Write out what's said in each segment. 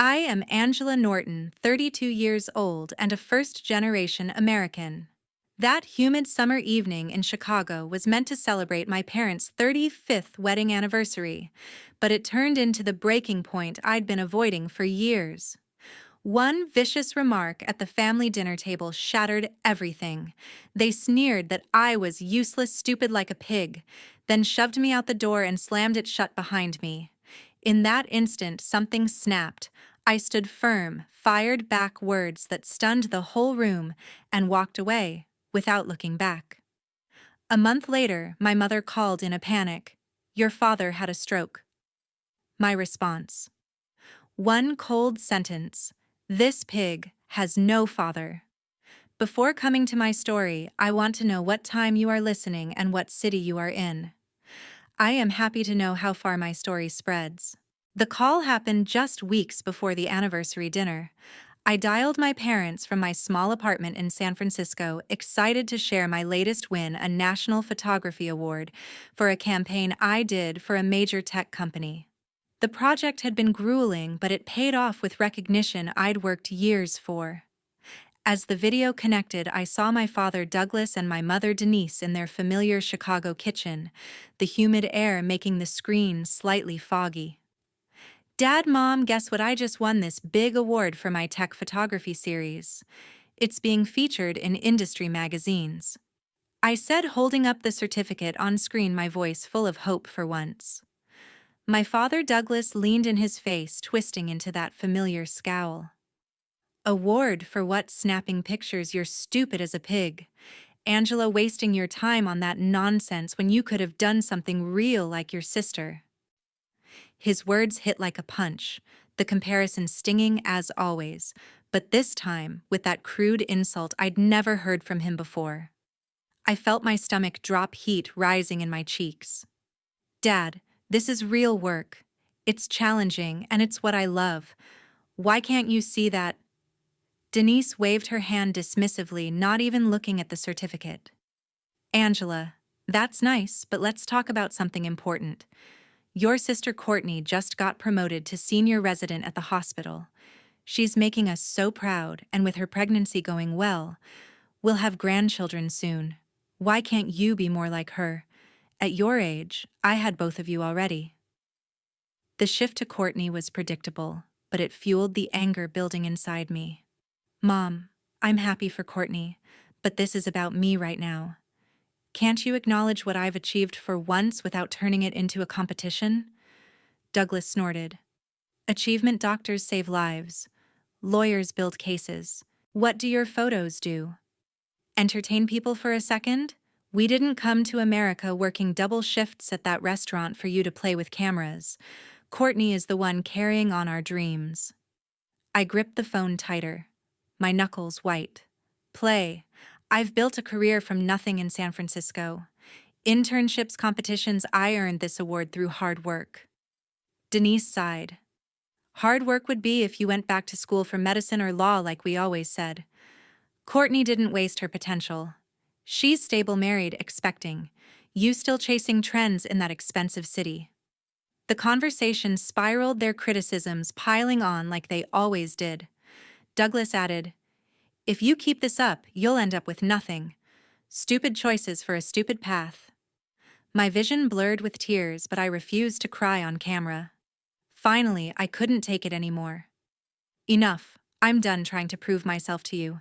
I am Angela Norton, 32 years old and a first-generation American. That humid summer evening in Chicago was meant to celebrate my parents' 35th wedding anniversary, but it turned into the breaking point I'd been avoiding for years. One vicious remark at the family dinner table shattered everything. They sneered that I was useless, stupid like a pig, then shoved me out the door and slammed it shut behind me. In that instant, something snapped. I stood firm, fired back words that stunned the whole room, and walked away, without looking back. A month later, my mother called in a panic. "Your father had a stroke." My response: one cold sentence: "This pig has no father." Before coming to my story, I want to know what time you are listening and what city you are in. I am happy to know how far my story spreads. The call happened just weeks before the anniversary dinner. I dialed my parents from my small apartment in San Francisco, excited to share my latest win, a National Photography Award, for a campaign I did for a major tech company. The project had been grueling, but it paid off with recognition I'd worked years for. As the video connected, I saw my father Douglas and my mother Denise in their familiar Chicago kitchen, the humid air making the screen slightly foggy. "Dad, Mom, guess what? I just won this big award for my tech photography series. It's being featured in industry magazines," I said, holding up the certificate on screen, my voice full of hope for once. My father Douglas leaned in, his face twisting into that familiar scowl. "Award for what? Snapping pictures? You're stupid as a pig. Angela, wasting your time on that nonsense when you could have done something real like your sister." His words hit like a punch, the comparison stinging as always, but this time with that crude insult I'd never heard from him before. I felt my stomach drop, heat rising in my cheeks. "Dad, this is real work. It's challenging, and it's what I love. Why can't you see that?" Denise waved her hand dismissively, not even looking at the certificate. "Angela, that's nice, but let's talk about something important. Your sister Courtney just got promoted to senior resident at the hospital. She's making us so proud, and with her pregnancy going well, we'll have grandchildren soon. Why can't you be more like her? At your age, I had both of you already." The shift to Courtney was predictable, but it fueled the anger building inside me. "Mom, I'm happy for Courtney, but this is about me right now. Can't you acknowledge what I've achieved for once without turning it into a competition?" Douglas snorted. "Achievement doctors save lives. Lawyers build cases. What do your photos do? Entertain people for a second? We didn't come to America working double shifts at that restaurant for you to play with cameras. Courtney is the one carrying on our dreams." I gripped the phone tighter, my knuckles white. "Play. I've built a career from nothing in San Francisco. Internships, competitions, I earned this award through hard work." Denise sighed. "Hard work would be if you went back to school for medicine or law like we always said. Courtney didn't waste her potential. She's stable, married, expecting. You still chasing trends in that expensive city." The conversation spiraled, their criticisms piling on like they always did. Douglas added, "If you keep this up, you'll end up with nothing. Stupid choices for a stupid path." My vision blurred with tears, but I refused to cry on camera. Finally, I couldn't take it anymore. "Enough. I'm done trying to prove myself to you."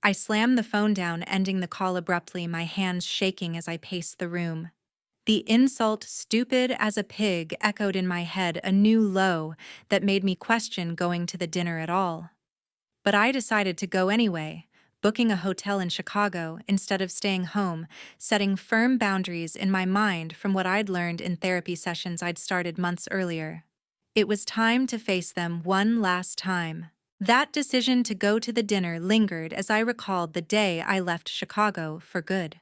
I slammed the phone down, ending the call abruptly, my hands shaking as I paced the room. The insult, "stupid as a pig," echoed in my head, a new low that made me question going to the dinner at all. But I decided to go anyway, booking a hotel in Chicago instead of staying home, setting firm boundaries in my mind from what I'd learned in therapy sessions I'd started months earlier. It was time to face them one last time. That decision to go to the dinner lingered as I recalled the day I left Chicago for good.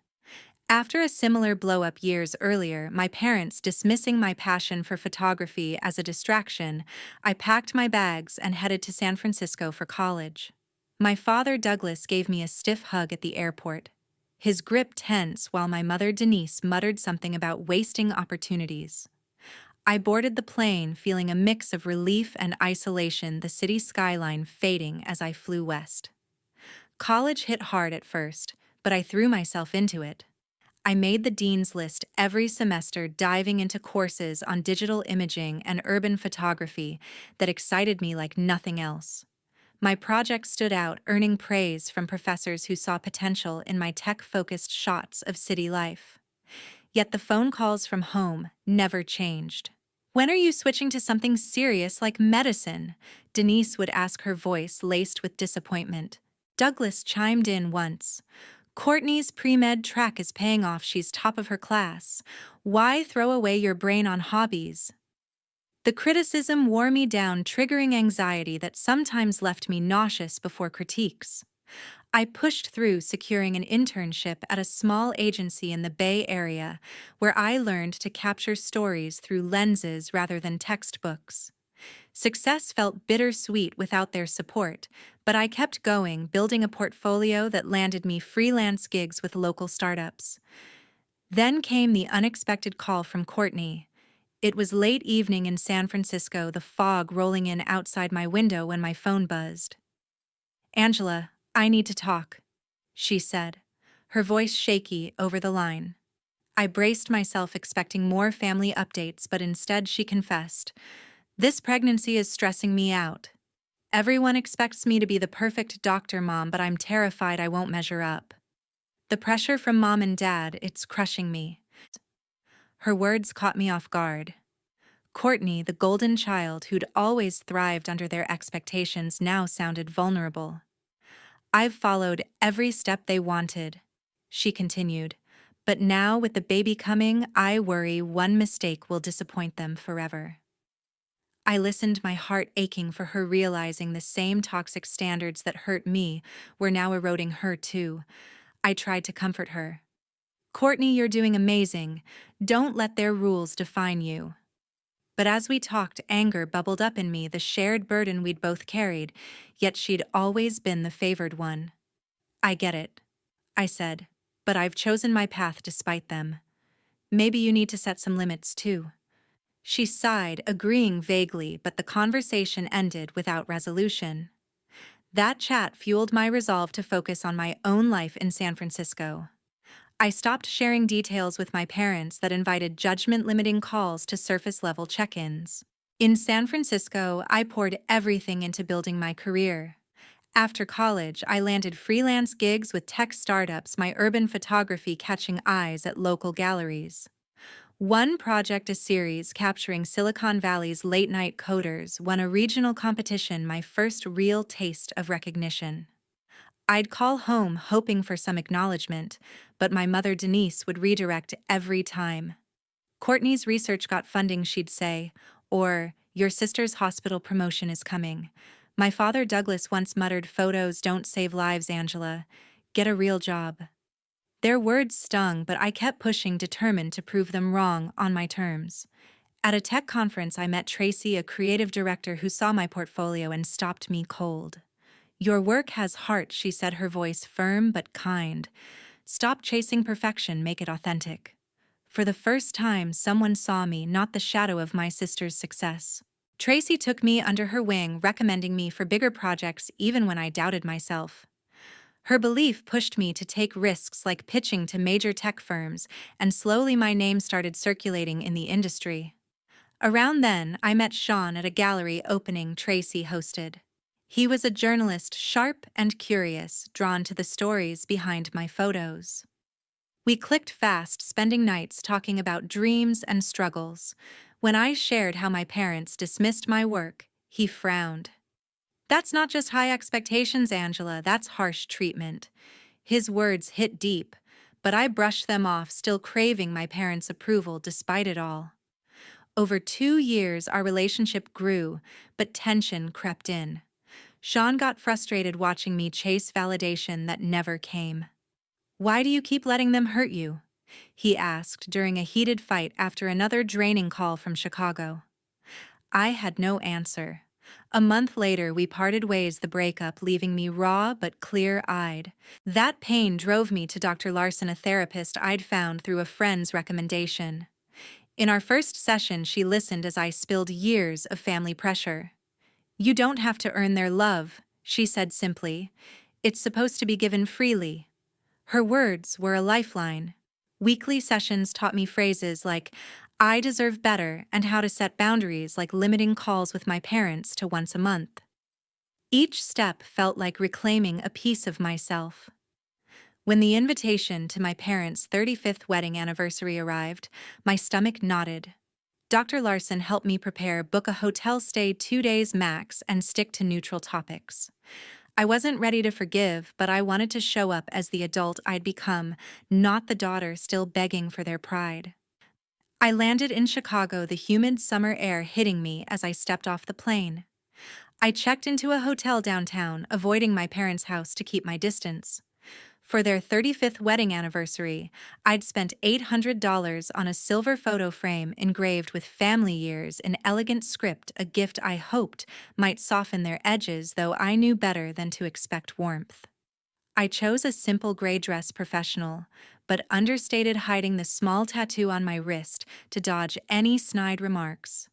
After a similar blow-up years earlier, my parents dismissing my passion for photography as a distraction, I packed my bags and headed to San Francisco for college. My father Douglas gave me a stiff hug at the airport, his grip tense while my mother Denise muttered something about wasting opportunities. I boarded the plane, feeling a mix of relief and isolation, the city skyline fading as I flew west. College hit hard at first, but I threw myself into it. I made the dean's list every semester, diving into courses on digital imaging and urban photography that excited me like nothing else. My project stood out, earning praise from professors who saw potential in my tech-focused shots of city life. Yet the phone calls from home never changed. "When are you switching to something serious like medicine?" Denise would ask, her voice laced with disappointment. Douglas chimed in once. "Courtney's pre-med track is paying off, she's top of her class. Why throw away your brain on hobbies?" The criticism wore me down, triggering anxiety that sometimes left me nauseous before critiques. I pushed through, securing an internship at a small agency in the Bay Area, where I learned to capture stories through lenses rather than textbooks. Success felt bittersweet without their support, but I kept going, building a portfolio that landed me freelance gigs with local startups. Then came the unexpected call from Courtney. It was late evening in San Francisco, the fog rolling in outside my window when my phone buzzed. "Angela, I need to talk," she said, her voice shaky over the line. I braced myself, expecting more family updates, but instead she confessed, "This pregnancy is stressing me out. Everyone expects me to be the perfect doctor, Mom, but I'm terrified I won't measure up. The pressure from Mom and Dad, it's crushing me." Her words caught me off guard. Courtney, the golden child who'd always thrived under their expectations, now sounded vulnerable. "I've followed every step they wanted," she continued, "but now with the baby coming, I worry one mistake will disappoint them forever." I listened, my heart aching for her, realizing the same toxic standards that hurt me were now eroding her too. I tried to comfort her. "Courtney, you're doing amazing. Don't let their rules define you." But as we talked, anger bubbled up in me, the shared burden we'd both carried, yet she'd always been the favored one. "I get it," I said, "but I've chosen my path despite them. Maybe you need to set some limits too." She sighed, agreeing vaguely, but the conversation ended without resolution. That chat fueled my resolve to focus on my own life in San Francisco. I stopped sharing details with my parents that invited judgment-limiting calls to surface-level check-ins. In San Francisco, I poured everything into building my career. After college, I landed freelance gigs with tech startups, my urban photography catching eyes at local galleries. One project, a series capturing Silicon Valley's late-night coders, won a regional competition, my first real taste of recognition. I'd call home hoping for some acknowledgement, but my mother Denise would redirect every time. "Courtney's research got funding," she'd say, or "Your sister's hospital promotion is coming." My father Douglas once muttered, "Photos don't save lives, Angela. Get a real job." Their words stung, but I kept pushing, determined to prove them wrong on my terms. At a tech conference, I met Tracy, a creative director who saw my portfolio and stopped me cold. "Your work has heart," she said, her voice firm but kind. "Stop chasing perfection, make it authentic." For the first time, someone saw me, not the shadow of my sister's success. Tracy took me under her wing, recommending me for bigger projects even when I doubted myself. Her belief pushed me to take risks like pitching to major tech firms, and slowly my name started circulating in the industry. Around then, I met Sean at a gallery opening Tracy hosted. He was a journalist, sharp and curious, drawn to the stories behind my photos. We clicked fast, spending nights talking about dreams and struggles. When I shared how my parents dismissed my work, he frowned. "That's not just high expectations, Angela, that's harsh treatment." His words hit deep, but I brushed them off, still craving my parents' approval despite it all. Over 2 years, our relationship grew, but tension crept in. Sean got frustrated watching me chase validation that never came. "Why do you keep letting them hurt you?" he asked during a heated fight after another draining call from Chicago. I had no answer. A month later, we parted ways, the breakup leaving me raw but clear-eyed. That pain drove me to Dr. Larson, a therapist I'd found through a friend's recommendation. In our first session, she listened as I spilled years of family pressure. "You don't have to earn their love," she said simply. "It's supposed to be given freely." Her words were a lifeline. Weekly sessions taught me phrases like, "I deserve better," and how to set boundaries like limiting calls with my parents to once a month. Each step felt like reclaiming a piece of myself. When the invitation to my parents' 35th wedding anniversary arrived, my stomach knotted. Dr. Larson helped me prepare, book a hotel stay 2 days max, and stick to neutral topics. I wasn't ready to forgive, but I wanted to show up as the adult I'd become, not the daughter still begging for their pride. I landed in Chicago, the humid summer air hitting me as I stepped off the plane. I checked into a hotel downtown, avoiding my parents' house to keep my distance. For their 35th wedding anniversary, I'd spent $800 on a silver photo frame engraved with family years in elegant script, a gift I hoped might soften their edges, though I knew better than to expect warmth. I chose a simple gray dress, professional, but understated, hiding the small tattoo on my wrist to dodge any snide remarks.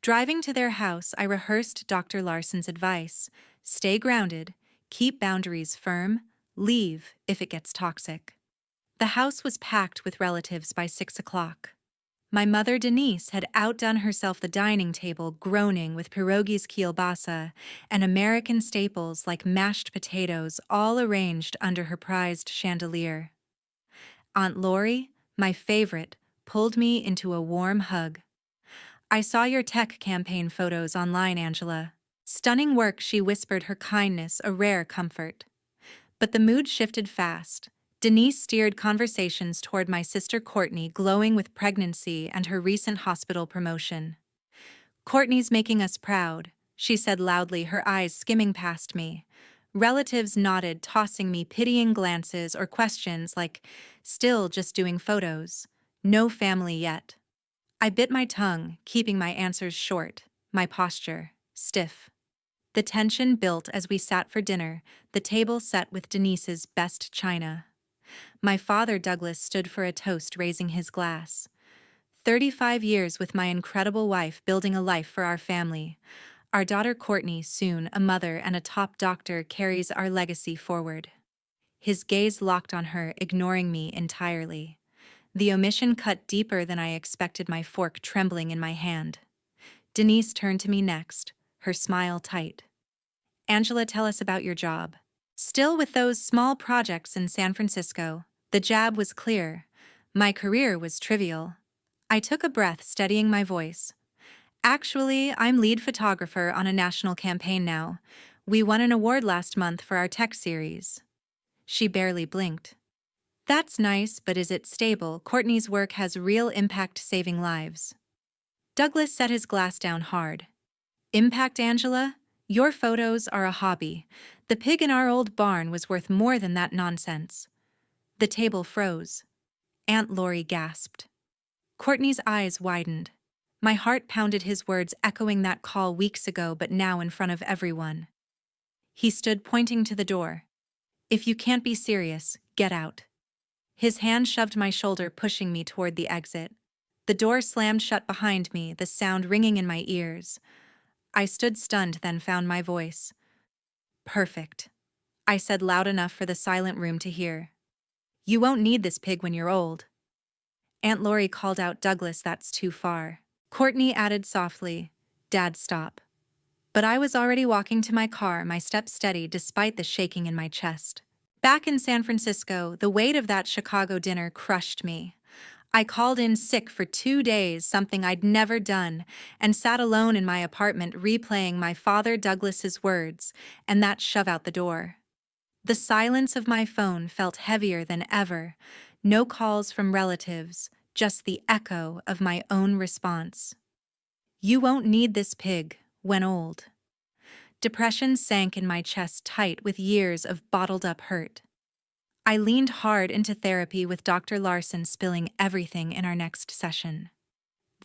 Driving to their house, I rehearsed Dr. Larson's advice: stay grounded, keep boundaries firm, leave if it gets toxic. The house was packed with relatives by 6 o'clock. My mother, Denise, had outdone herself the dining table, groaning with pierogies, kielbasa, and American staples like mashed potatoes, all arranged under her prized chandelier. Aunt Lori, my favorite, pulled me into a warm hug. "I saw your tech campaign photos online, Angela." Stunning work, she whispered, her kindness a rare comfort. But the mood shifted fast. Denise steered conversations toward my sister Courtney, glowing with pregnancy and her recent hospital promotion. "Courtney's making us proud," she said loudly, her eyes skimming past me. Relatives nodded, tossing me pitying glances or questions like, "Still just doing photos? No family yet?" I bit my tongue, keeping my answers short, my posture stiff. The tension built as we sat for dinner, the table set with Denise's best china. My father, Douglas, stood for a toast, raising his glass. 35 years with my incredible wife, building a life for our family. Our daughter Courtney, soon a mother and a top doctor, carries our legacy forward. His gaze locked on her, ignoring me entirely. The omission cut deeper than I expected, my fork trembling in my hand. Denise turned to me next, her smile tight. "Angela, tell us about your job." Still with those small projects in San Francisco, the jab was clear. My career was trivial. I took a breath, steadying my voice. "Actually, I'm lead photographer on a national campaign now. We won an award last month for our tech series." She barely blinked. "That's nice, but is it stable?" "Courtney's work has real impact, saving lives." Douglas set his glass down hard. "Impact, Angela? Your photos are a hobby. The pig in our old barn was worth more than that nonsense." The table froze. Aunt Lori gasped. Courtney's eyes widened. My heart pounded, his words echoing that call weeks ago, but now in front of everyone. He stood, pointing to the door. "If you can't be serious, get out." His hand shoved my shoulder, pushing me toward the exit. The door slammed shut behind me, the sound ringing in my ears. I stood stunned, then found my voice. "Perfect," I said, loud enough for the silent room to hear. "You won't need this pig when you're old." Aunt Lori called out, "Douglas, that's too far." Courtney added softly, "Dad, stop." But I was already walking to my car, my steps steady despite the shaking in my chest. Back in San Francisco, the weight of that Chicago dinner crushed me. I called in sick for 2 days, something I'd never done, and sat alone in my apartment replaying my father Douglas's words and that shove out the door. The silence of my phone felt heavier than ever. No calls from relatives, just the echo of my own response. "You won't need this pig when old." Depression sank in my chest, tight with years of bottled-up hurt. I leaned hard into therapy, with Dr. Larson spilling everything in our next session.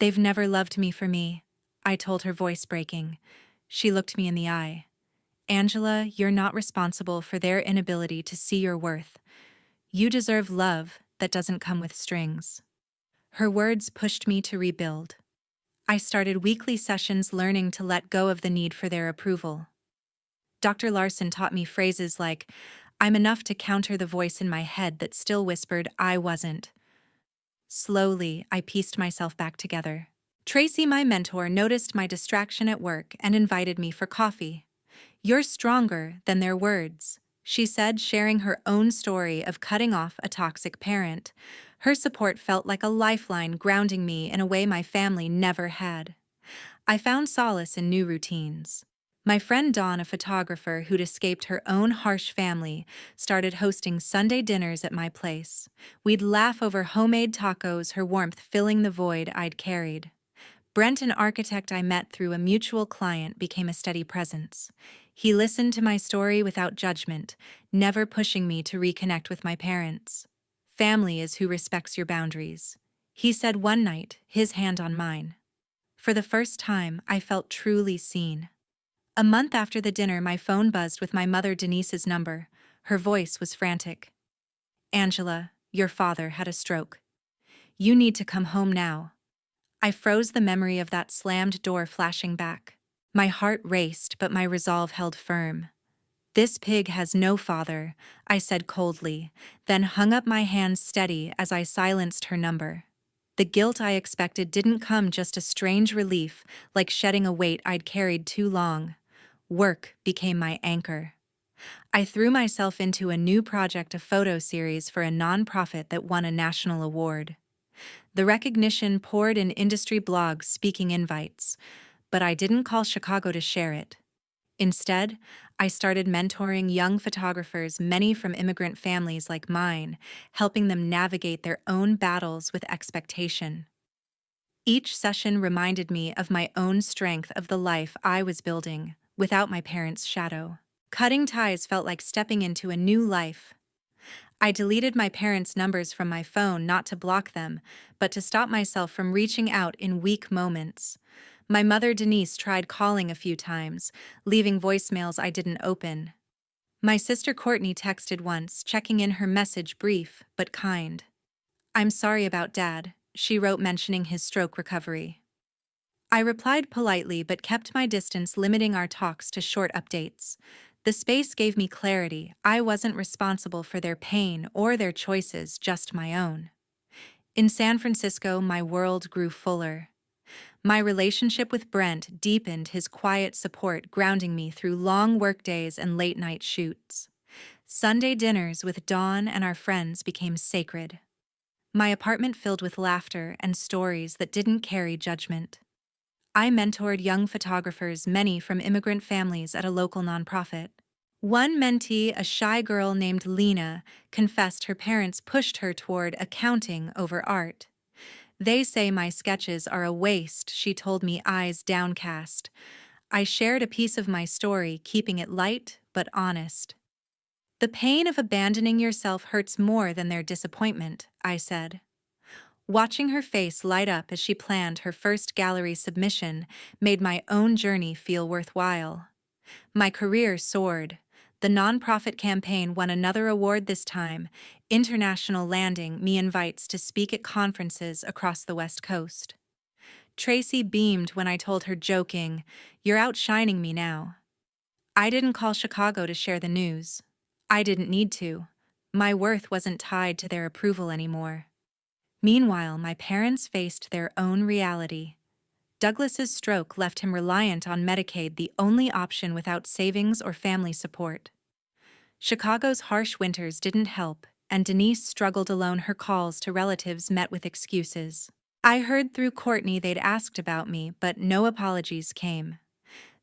"They've never loved me for me," I told her, voice breaking. She looked me in the eye. "Angela, you're not responsible for their inability to see your worth. You deserve love that doesn't come with strings." Her words pushed me to rebuild. I started weekly sessions learning to let go of the need for their approval. Dr. Larson taught me phrases like, "I'm enough," to counter the voice in my head that still whispered I wasn't. Slowly, I pieced myself back together. Tracy, my mentor, noticed my distraction at work and invited me for coffee. "You're stronger than their words," she said, sharing her own story of cutting off a toxic parent. Her support felt like a lifeline, grounding me in a way my family never had. I found solace in new routines. My friend Dawn, a photographer who'd escaped her own harsh family, started hosting Sunday dinners at my place. We'd laugh over homemade tacos, her warmth filling the void I'd carried. Brent, an architect I met through a mutual client, became a steady presence. He listened to my story without judgment, never pushing me to reconnect with my parents. "Family is who respects your boundaries," he said one night, his hand on mine. For the first time, I felt truly seen. A month after the dinner, my phone buzzed with my mother Denise's number. Her voice was frantic. "Angela, your father had a stroke. You need to come home now." I froze, the memory of that slammed door flashing back. My heart raced, but my resolve held firm. "This pig has no father," I said coldly, then hung up, my hands steady as I silenced her number. The guilt I expected didn't come, just a strange relief, like shedding a weight I'd carried too long. Work became my anchor. I threw myself into a new project, a photo series for a nonprofit that won a national award. The recognition poured in, industry blogs, speaking invites, but I didn't call Chicago to share it. Instead, I started mentoring young photographers, many from immigrant families like mine, helping them navigate their own battles with expectation. Each session reminded me of my own strength, of the life I was building, without my parents' shadow. Cutting ties felt like stepping into a new life. I deleted my parents' numbers from my phone, not to block them, but to stop myself from reaching out in weak moments. My mother Denise tried calling a few times, leaving voicemails I didn't open. My sister Courtney texted once, checking in, her message brief but kind. "I'm sorry about Dad," she wrote, mentioning his stroke recovery. I replied politely but kept my distance, limiting our talks to short updates. The space gave me clarity. I wasn't responsible for their pain or their choices, just my own. In San Francisco, my world grew fuller. My relationship with Brent deepened, his quiet support grounding me through long workdays and late-night shoots. Sunday dinners with Dawn and our friends became sacred. My apartment filled with laughter and stories that didn't carry judgment. I mentored young photographers, many from immigrant families, at a local nonprofit. One mentee, a shy girl named Lena, confessed her parents pushed her toward accounting over art. "They say my sketches are a waste," she told me, eyes downcast. I shared a piece of my story, keeping it light but honest. "The pain of abandoning yourself hurts more than their disappointment," I said. Watching her face light up as she planned her first gallery submission made my own journey feel worthwhile. My career soared. The nonprofit campaign won another award, this time international, landing me invites to speak at conferences across the West Coast. Tracy beamed when I told her, joking, "You're outshining me now." I didn't call Chicago to share the news. I didn't need to. My worth wasn't tied to their approval anymore. Meanwhile, my parents faced their own reality. Douglas's stroke left him reliant on Medicaid, the only option without savings or family support. Chicago's harsh winters didn't help, and Denise struggled alone, her calls to relatives met with excuses. I heard through Courtney they'd asked about me, but no apologies came.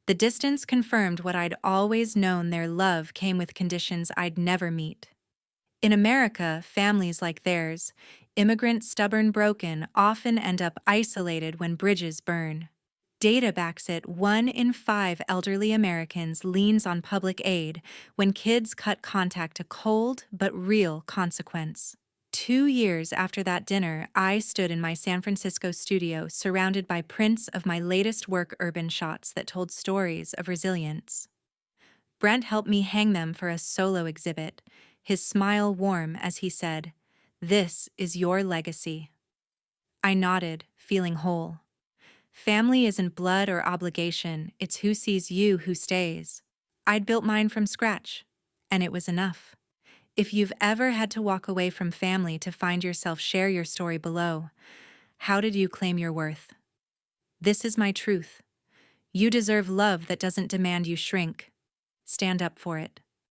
The distance confirmed what I'd always known: their love came with conditions I'd never meet. In America, families like theirs, immigrant, stubborn, broken, often end up isolated when bridges burn. Data backs it: 1 in 5 elderly Americans leans on public aid when kids cut contact, a cold but real consequence. 2 years after that dinner, I stood in my San Francisco studio, surrounded by prints of my latest work, urban shots that told stories of resilience. Brent helped me hang them for a solo exhibit, his smile warm as he said, "This is your legacy." I nodded, feeling whole. Family isn't blood or obligation, it's who sees you who stays. I'd built mine from scratch, and it was enough. If you've ever had to walk away from family to find yourself, share your story below. How did you claim your worth? This is my truth. You deserve love that doesn't demand you shrink. Stand up for it.